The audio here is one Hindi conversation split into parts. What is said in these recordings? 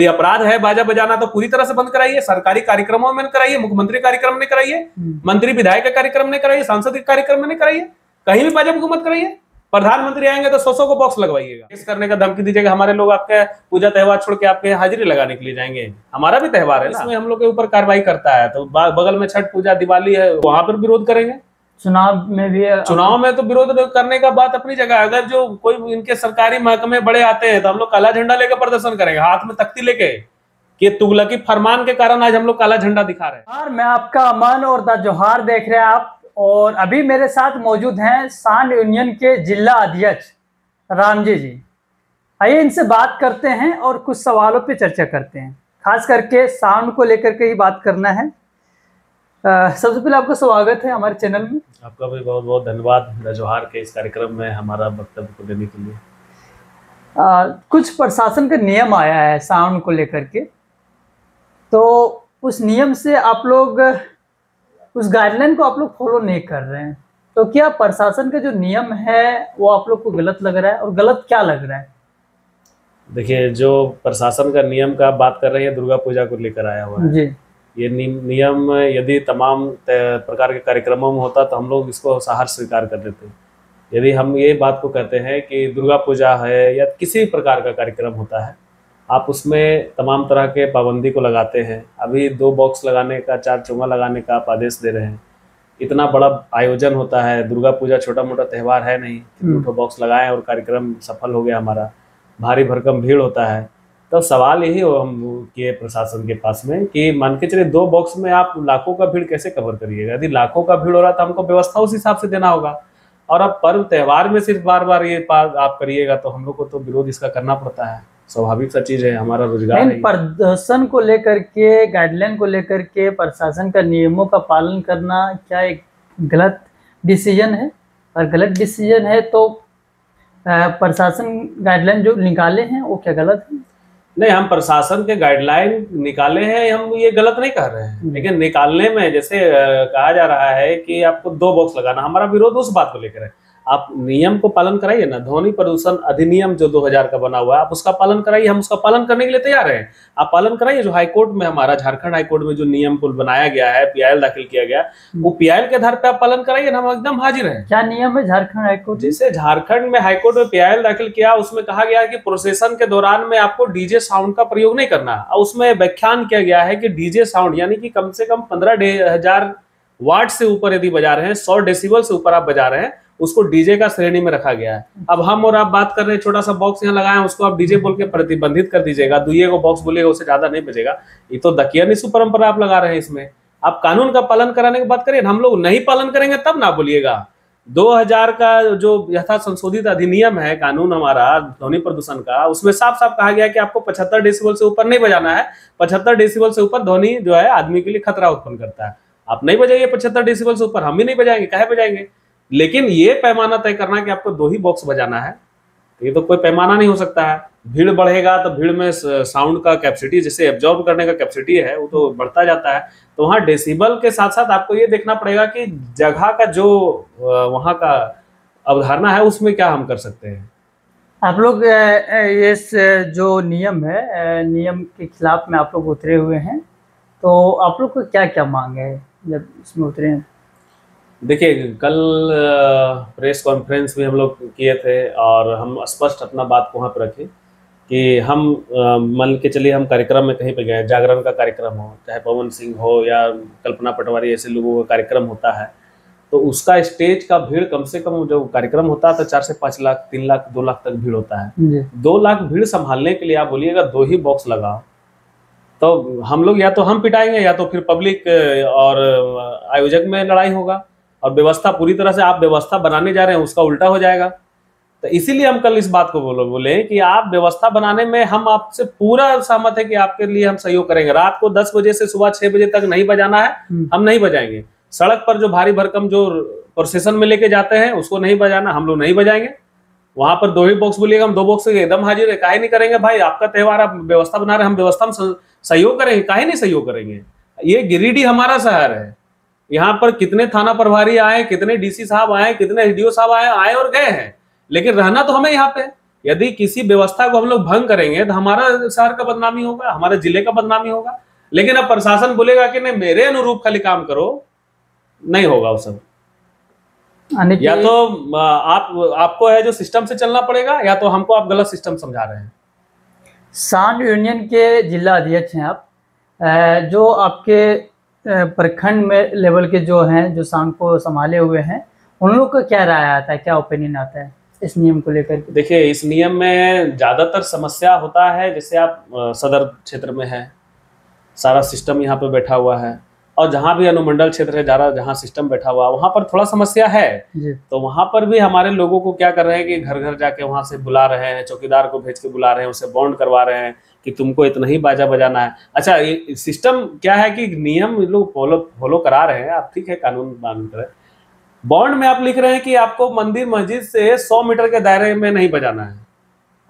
ये अपराध है बाजा बजाना तो पूरी तरह से बंद कराइए। सरकारी कार्यक्रमों में कराइए, मुख्यमंत्री कार्यक्रम में कराइए, मंत्री विधायक के कार्यक्रम में कराइए, सांसद के कार्यक्रम में कराइए, कहीं भी बाजा हुकूमत कराइए। प्रधानमंत्री आएंगे तो 100 को बॉक्स लगवाइएगा, केस करने का धमकी दीजिएगा। हमारे लोग आपके पूजा त्योहार छोड़ के आपके हाजिरी लगाने के लिए जाएंगे, हमारा भी त्योहार है ना, इसमें हम लोग के ऊपर कार्रवाई करता है। तो बगल में छठ पूजा दिवाली है, वहां पर विरोध करेंगे। चुनाव में भी, चुनाव में तो विरोध करने का बात अपनी जगह। अगर जो कोई इनके सरकारी महकमे बड़े आते हैं तो हम लोग काला झंडा लेकर प्रदर्शन करेंगे, हाथ में तख्ती लेके, कि तुगलकी फरमान के कारण आज हम लोग काला झंडा दिखा रहे हैं। और मैं आपका अमन और द जोहार देख रहे हैं आप, और अभी मेरे साथ मौजूद हैं सांड यूनियन के जिला अध्यक्ष रामजी जी। आइए इनसे बात करते हैं और कुछ सवालों पे चर्चा करते हैं, खास करके साउंड को लेकर के ही बात करना है। सबसे पहले आपका स्वागत है हमारे चैनल में। आपका भी बहुत बहुत धन्यवाद द जोहार के इस कार्यक्रम में हमारा वक्तव्य को देने के लिए। कुछ प्रशासन का नियम आया है साउंड को लेकर के, तो उस नियम से आप लोग, उस गाइडलाइन को आप लोग फॉलो नहीं कर रहे हैं, तो क्या प्रशासन का जो नियम है वो आप लोग को गलत लग रहा है, और गलत क्या लग रहा है? देखिए, जो प्रशासन का नियम का बात कर रहे हैं, दुर्गा पूजा को लेकर आया हुआ है जी। ये नियम यदि तमाम प्रकार के कार्यक्रमों में होता तो हम लोग इसको सहर्ष स्वीकार कर लेते। यदि हम ये बात को कहते हैं कि दुर्गा पूजा है या किसी प्रकार का कार्यक्रम होता है, आप उसमें तमाम तरह के पाबंदी को लगाते हैं। अभी 2 बॉक्स लगाने का, 4 चोंगा लगाने का आप आदेश दे रहे हैं। इतना बड़ा आयोजन होता है, दुर्गा पूजा छोटा मोटा त्यौहार है नहीं, 2 बॉक्स लगाएं और कार्यक्रम सफल हो गया हमारा। भारी भरकम भीड़ होता है। तो सवाल यही हो हम किए प्रशासन के पास में कि मान के चलिए 2 बॉक्स में आप लाखों का भीड़ कैसे कवर करिएगा? यदि लाखों का भीड़ हो रहा तो हमको व्यवस्था उस हिसाब से देना होगा। और अब पर्व त्यौहार में सिर्फ बार बार ये आप करिएगा तो हम लोग को तो विरोध इसका करना पड़ता है। स्वाभाविक सा चीज है, हमारा रोजगार है। प्रदर्शन को लेकर के, गाइडलाइन को लेकर के प्रशासन का नियमों का पालन करना क्या एक गलत डिसीजन है? और गलत डिसीजन है तो प्रशासन गाइडलाइन जो निकाले हैं वो क्या गलत है? नहीं, हम प्रशासन के गाइडलाइन निकाले हैं, हम ये गलत नहीं कह रहे हैं, लेकिन निकालने में जैसे कहा जा रहा है कि आपको 2 बॉक्स लगाना, हमारा विरोध उस बात को लेकर है। आप नियम को पालन कराइए ना। ध्वनि प्रदूषण अधिनियम जो 2000 का बना हुआ है, आप उसका पालन कराइए, हम उसका पालन करने के लिए तैयार हैं। आप पालन कराइए। जो हाईकोर्ट में हमारा झारखंड हाईकोर्ट में जो नियम को बनाया गया है, पीआईएल दाखिल किया गया, वो पीआईएल के आधार पर आप पालन कराइए ना, हम एकदम हाजिर हैं। क्या नियम है झारखंड हाईकोर्ट? जैसे झारखंड में हाईकोर्ट में पीआईएल दाखिल किया, उसमें कहा गया है कि प्रोसेशन के दौरान में आपको डीजे साउंड का प्रयोग नहीं करना। और उसमें व्याख्यान किया गया है कि डीजे साउंड यानी कि कम से कम 15,000 वाट से ऊपर यदि बजा रहे हैं, 100 डेसिबल से ऊपर आप बजा रहे हैं, उसको डीजे का श्रेणी में रखा गया है। अब हम और आप बात कर रहे हैं, छोटा सा बॉक्स यहाँ लगाए, उसको आप डीजे बोल के प्रतिबंधित कर दीजिएगा। 2 को बॉक्स बोलिएगा, उससे ज्यादा नहीं बजेगा। ये तो दकिया निशु परंपरा आप लगा रहे हैं। इसमें आप कानून का पालन कराने की बात करिए। हम लोग नहीं पालन करेंगे तब ना बोलिएगा। 2000 का जो यथा संशोधित अधिनियम है, कानून हमारा ध्वनि प्रदूषण का, उसमें साफ साफ कहा गया कि आपको 75 डेसिबल से ऊपर नहीं बजाना है। 75 डेसिबल से ऊपर ध्वनि जो है आदमी के लिए खतरा उत्पन्न करता है। आप नहीं बजाइए 75 डेसिबल से ऊपर, हम भी नहीं बजाएंगे, काहे बजाएंगे? लेकिन ये पैमाना तय करना कि आपको 2 ही बॉक्स बजाना है, ये तो कोई पैमाना नहीं हो सकता है। भीड़ बढ़ेगा तो भीड़ में साउंड का कैपेसिटी, जैसे एब्जॉर्ब करने का कैपेसिटी है, वो तो बढ़ता जाता है। तो वहाँ डेसिबल के साथ साथ आपको ये देखना पड़ेगा कि जगह का जो वहाँ का अवधारणा है उसमें क्या हम कर सकते हैं। आप लोग इस जो नियम है, नियम के खिलाफ में आप लोग उतरे हुए हैं, तो आप लोग को क्या क्या मांग है जब इसमें उतरे हैं? देखिए, कल प्रेस कॉन्फ्रेंस भी हम लोग किए थे और हम स्पष्ट अपना बात को वहाँ पर रखे कि हम मान के चलिए हम कार्यक्रम में कहीं पे गए, जागरण का कार्यक्रम हो, चाहे पवन सिंह हो या कल्पना पटवारी, ऐसे लोगों का कार्यक्रम होता है, तो उसका स्टेज का भीड़ कम से कम, जो कार्यक्रम होता है तो 4 से 5 लाख, 3 लाख, 2 लाख तक भीड़ होता है। 2 लाख भीड़ संभालने के लिए आप बोलिएगा 2 ही बॉक्स लगाओ, तो हम लोग या तो हम पिटाएंगे या तो फिर पब्लिक और आयोजक में लड़ाई होगा। और व्यवस्था पूरी तरह से आप व्यवस्था बनाने जा रहे हैं, उसका उल्टा हो जाएगा। तो इसीलिए हम कल इस बात को बोले कि आप व्यवस्था बनाने में हम आपसे पूरा सहमत है कि आपके लिए हम सहयोग करेंगे। रात को 10 बजे से सुबह 6 बजे तक नहीं बजाना है, हम नहीं बजाएंगे। सड़क पर जो भारी भरकम जो प्रोसेशन में लेके जाते हैं उसको नहीं बजाना, हम लोग नहीं बजाएंगे। वहां पर 2 ही बॉक्स बोलिएगा, हम 2 बॉक्स से एकदम हाजिर है। काहे नहीं करेंगे भाई? आपका त्यौहार, आप व्यवस्था बना रहे हैं, हम व्यवस्था में सहयोग करेंगे, काहे नहीं सहयोग करेंगे? ये गिरिडीह हमारा शहर है, यहाँ पर कितने थाना प्रभारी आए, कितने डीसी साहब आए, कितने एसडीओ साहब आए और गए हैं, लेकिन रहना तो हमें यहाँ पे। यदि किसी व्यवस्था को हम लोग भंग करेंगे तो हमारा शहर का बदनामी होगा, हमारे जिले का बदनामी होगा। लेकिन अब प्रशासन बोलेगा कि नहीं मेरे अनुरूप खाली काम करो, नहीं होगा वो सब। या तो आपको है जो सिस्टम से चलना पड़ेगा, या तो हमको आप गलत सिस्टम समझा रहे हैं। सांड यूनियन के जिला अध्यक्ष हैं आप, जो आपके प्रखंड में लेवल के जो हैं, जो सांड को संभाले हुए हैं, उन लोग का क्या राय आता है, क्या ओपिनियन आता है इस नियम को लेकर? देखिए, इस नियम में ज्यादातर समस्या होता है, जैसे आप सदर क्षेत्र में है, सारा सिस्टम यहाँ पे बैठा हुआ है, और जहाँ भी अनुमंडल क्षेत्र है ज़्यादा, जहाँ सिस्टम बैठा हुआ वहाँ पर थोड़ा समस्या है। तो वहाँ पर भी हमारे लोगों को क्या कर रहे हैं कि घर घर जाके वहाँ से बुला रहे हैं, चौकीदार को भेज के बुला रहे हैं, उसे बॉन्ड करवा रहे हैं कि तुमको इतना ही बाजा बजाना है। अच्छा, ये सिस्टम क्या है कि नियम लोग फॉलो करा रहे हैं, आप ठीक है, कानून मान रहे हैं। बॉन्ड में आप लिख रहे हैं कि आपको मंदिर मस्जिद से 100 मीटर के दायरे में नहीं बजाना है।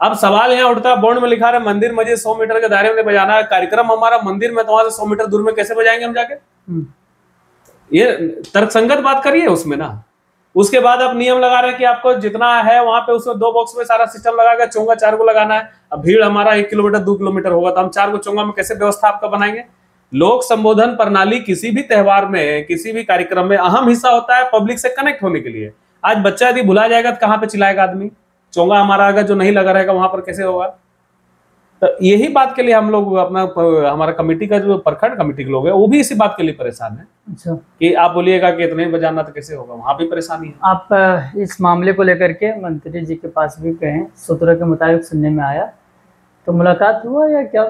अब सवाल यहाँ उठता है, बॉन्ड में लिखा रहा है मंदिर मस्जिद 100 मीटर के दायरे में बजाना है, कार्यक्रम हमारा मंदिर में, तो वहां से 100 मीटर दूर में कैसे बजाएंगे हम जाके? ये तर्कसंगत बात करिए उसमें ना। उसके बाद आप नियम लगा रहे हैं कि आपको जितना है वहां पे उसमें 2 बॉक्स में सारा सिस्टम लगा के चोंगा 4 को लगाना है। अब भीड़ हमारा 1 किलोमीटर 2 किलोमीटर होगा, तो हम 4 को चोंगा में कैसे व्यवस्था आपका बनाएंगे? लोक संबोधन प्रणाली किसी भी त्योहार में, किसी भी कार्यक्रम में अहम हिस्सा होता है पब्लिक से कनेक्ट होने के लिए। आज बच्चा यदि भुला जाएगा तो कहाँ पे चिल्लाएगा आदमी? चोंगा हमारा अगर जो नहीं लगा रहेगा वहां पर कैसे होगा? तो यही बात के लिए हम लोग अपना, हमारा कमेटी का जो प्रखंड कमेटी के लोग है वो भी इसी बात के लिए परेशान है। अच्छा, कि आप बोलिएगा कि इतने बजाना तो कैसे होगा, वहां भी परेशानी है। आप इस मामले को लेकर के मंत्री जी के पास भी गए, सूत्रों के मुताबिक सुनने में आया, तो मुलाकात हुआ या क्या?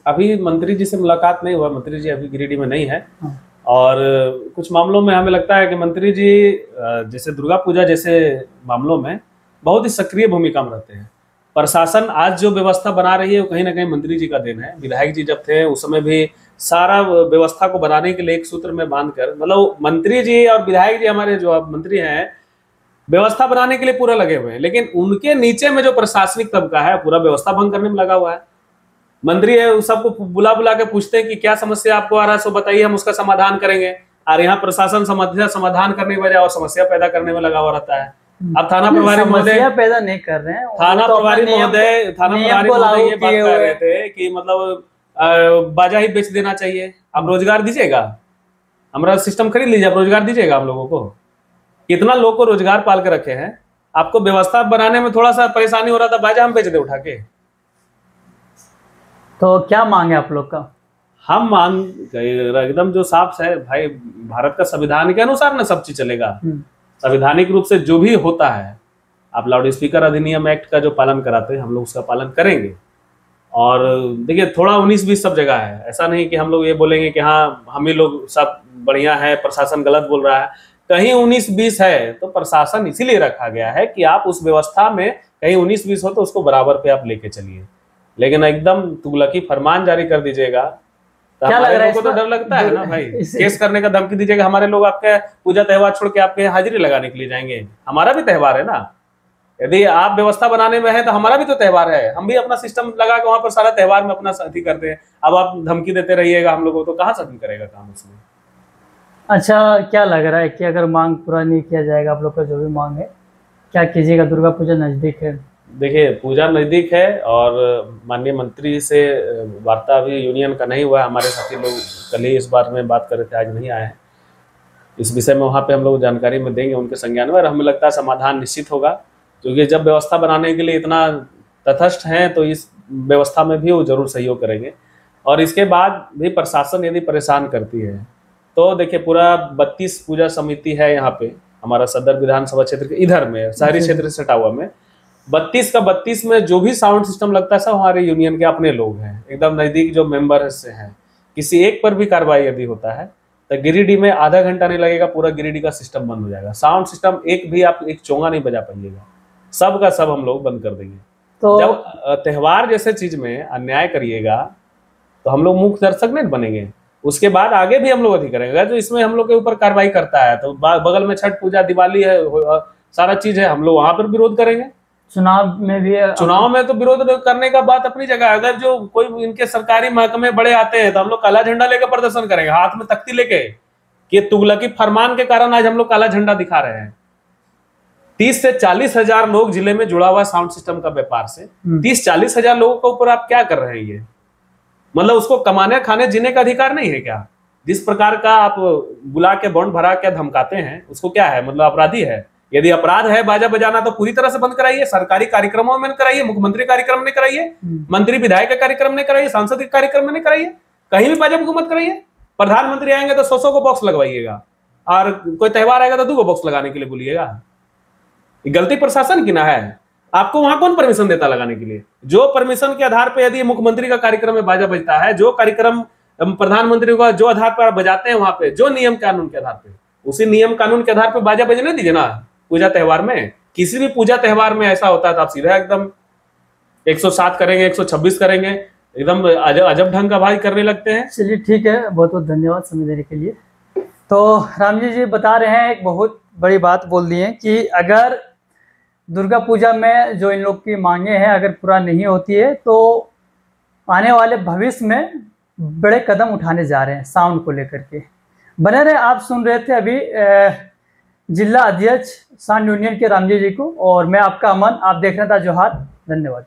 अभी मंत्री जी से मुलाकात नहीं हुआ, मंत्री जी अभी गिरिडीह में नहीं है। और कुछ मामलों में हमें लगता है कि मंत्री जी जैसे दुर्गा पूजा जैसे मामलों में बहुत ही सक्रिय भूमिका में रहते हैं। प्रशासन आज जो व्यवस्था बना रही है वो कहीं ना कहीं मंत्री जी का देन है। विधायक जी जब थे उस समय भी सारा व्यवस्था को बनाने के लिए एक सूत्र में बांधकर, मतलब मंत्री जी और विधायक जी हमारे जो मंत्री हैं व्यवस्था बनाने के लिए पूरा लगे हुए हैं, लेकिन उनके नीचे में जो प्रशासनिक तबका है पूरा व्यवस्था भंग करने में लगा हुआ है। मंत्री है सबको बुला बुला के पूछते हैं कि क्या समस्या आपको आ रहा है, सो बताइए, हम उसका समाधान करेंगे। और यहाँ प्रशासन समस्या समाधान करने की बजाय और समस्या पैदा करने में लगा हुआ रहता है। अब थाना प्रभारी महोदय पैदा नहीं कर रहे हैं, थाना प्रभारी महोदय ये बात कर रहे थे कि मतलब बाजा ही बेच देना चाहिए, आप रोजगार दीजिएगा, हमारा सिस्टम खरीद लीजिए, आप रोजगार दीजिएगा हम लोगों को। कितना लोग को रोजगार पाल के रखे हैं, आपको व्यवस्था बनाने में थोड़ा सा परेशानी हो रहा था, बाजा हम बेच दे उठा के। तो क्या मांग है आप लोग का? हम मांग एकदम जो साफ है भाई, भारत का संविधान के अनुसार ना सब चीज चलेगा। संवैधानिक रूप से जो भी होता है, आप लाउड स्पीकर अधिनियम एक्ट का जो पालन कराते हैं हम लोग उसका पालन करेंगे। और देखिए थोड़ा 19-20 सब जगह है, ऐसा नहीं कि हम लोग ये बोलेंगे कि हाँ हम ही लोग सब बढ़िया है, प्रशासन गलत बोल रहा है। कहीं 19-20 है तो प्रशासन इसीलिए रखा गया है कि आप उस व्यवस्था में कहीं 19-20 हो तो उसको बराबर पे आप लेके चलिए। लेकिन एकदम तुगलकी फरमान जारी कर दीजिएगा तो हमारे लोगों को तो डर लगता है ना भाई, केस करने का धमकी दीजिएगा, हमारे लोग आपके पूजा त्योहार छोड़ के आपके हाजिरी लगाने के लिए जाएंगे। हमारा भी त्योहार है ना, यदि आप व्यवस्था बनाने में है तो हमारा भी तो त्योहार है, हम भी अपना सिस्टम लगा के वहां पर सारा त्योहार में अपना साथी करते हैं। अब आप धमकी देते रहिएगा हम लोगों को, तो कहाँ से करेगा काम उसमें? अच्छा, क्या लग रहा है कि अगर मांग पूरा नहीं किया जाएगा, आप लोग का जो भी मांग है, क्या कीजिएगा? दुर्गा पूजा नजदीक है। देखिए पूजा नजदीक है और माननीय मंत्री से वार्ता अभी यूनियन का नहीं हुआ है। हमारे साथी लोग कल ही इस बारे में बात कर रहे थे, आज नहीं आए हैं। इस विषय में वहाँ पे हम लोग जानकारी में देंगे उनके संज्ञान में, और हमें लगता है समाधान निश्चित होगा, क्योंकि जब व्यवस्था बनाने के लिए इतना तटस्थ हैं तो इस व्यवस्था में भी वो जरूर सहयोग करेंगे। और इसके बाद भी प्रशासन यदि परेशान करती है तो देखिए पूरा 32 पूजा समिति है यहाँ पे हमारा सदर विधानसभा क्षेत्र के इधर में, शहरी क्षेत्र से सटा हुआ में 32 का 32 में जो भी साउंड सिस्टम लगता है सब हमारे यूनियन के अपने लोग हैं, एकदम नजदीक जो मेंबर से हैं। किसी एक पर भी कार्रवाई यदि होता है तो गिरिडीह में आधा घंटा नहीं लगेगा, पूरा गिरिडीह का सिस्टम बंद हो जाएगा। साउंड सिस्टम एक भी आप एक चोंगा नहीं बजा पाइएगा, सब का सब हम लोग बंद कर देंगे। तो जब त्योहार जैसे चीज में अन्याय करिएगा तो हम लोग मुख्य दर्शक नहीं बनेंगे, उसके बाद आगे भी हम लोग अधिक करेंगे। तो इसमें हम लोग के ऊपर कार्रवाई करता है तो बगल में छठ पूजा दिवाली है, सारा चीज है, हम लोग वहां पर विरोध करेंगे। चुनाव में भी, चुनाव में तो विरोध करने का बात अपनी जगह। अगर जो कोई इनके सरकारी महकमे बड़े आते हैं तो हम लोग काला झंडा लेकर प्रदर्शन करेंगे, हाथ में तख्ती लेके, कि तुगलकी फरमान के कारण आज हम लोग काला झंडा दिखा रहे हैं। 30 से 40 हजार लोग जिले में जुड़ा हुआ साउंड सिस्टम का व्यापार से। 30-40 हजार लोगों के ऊपर आप क्या कर रहे हैं? ये मतलब उसको कमाने खाने जीने का अधिकार नहीं है क्या? जिस प्रकार का आप बुला के बॉन्ड भरा के धमकाते हैं, उसको क्या है? मतलब अपराधी है? यदि अपराध है बाजा बजाना तो पूरी तरह से बंद कराइए, सरकारी कार्यक्रमों में कराइए, मुख्यमंत्री कार्यक्रम में कराइए, मंत्री विधायक के कार्यक्रम में कराइए, सांसद के कार्यक्रम में कराइए, कहीं भी बाजा मत कराइए। प्रधानमंत्री आएंगे तो 100 को बॉक्स लगवाइएगा, और कोई त्योहार आएगा तो 2 बॉक्स लगाने के लिए बोलिएगा। गलती प्रशासन की ना है? आपको वहां कौन परमिशन देता लगाने के लिए? जो परमिशन के आधार पर यदि मुख्यमंत्री का कार्यक्रम में बाजा बजता है, जो कार्यक्रम प्रधानमंत्री का जो आधार पर बजाते हैं, वहां पे जो नियम कानून के आधार पे, उसी नियम कानून के आधार पर बाजा बजने दीजिए ना। पूजा त्योहार में, किसी भी पूजा त्योहार में ऐसा होता है तो आप सीधा एकदम 107 करेंगे, 126 करेंगे, एकदम अजब ढंग का भाई करने लगते हैं। चलिए ठीक है, बहुत बहुत धन्यवाद समय देने के लिए। तो रामजी जी बता रहे हैं, एक बहुत बड़ी बात बोल दी है कि अगर दुर्गा पूजा में जो इन लोग की मांगे हैं अगर पूरा नहीं होती है तो आने वाले भविष्य में बड़े कदम उठाने जा रहे हैं साउंड को लेकर के। बने रहे, आप सुन रहे थे अभी जिला अध्यक्ष साउंड यूनियन के रामजी जी को, और मैं आपका अमन, आप देख रहे थे जोहार। धन्यवाद।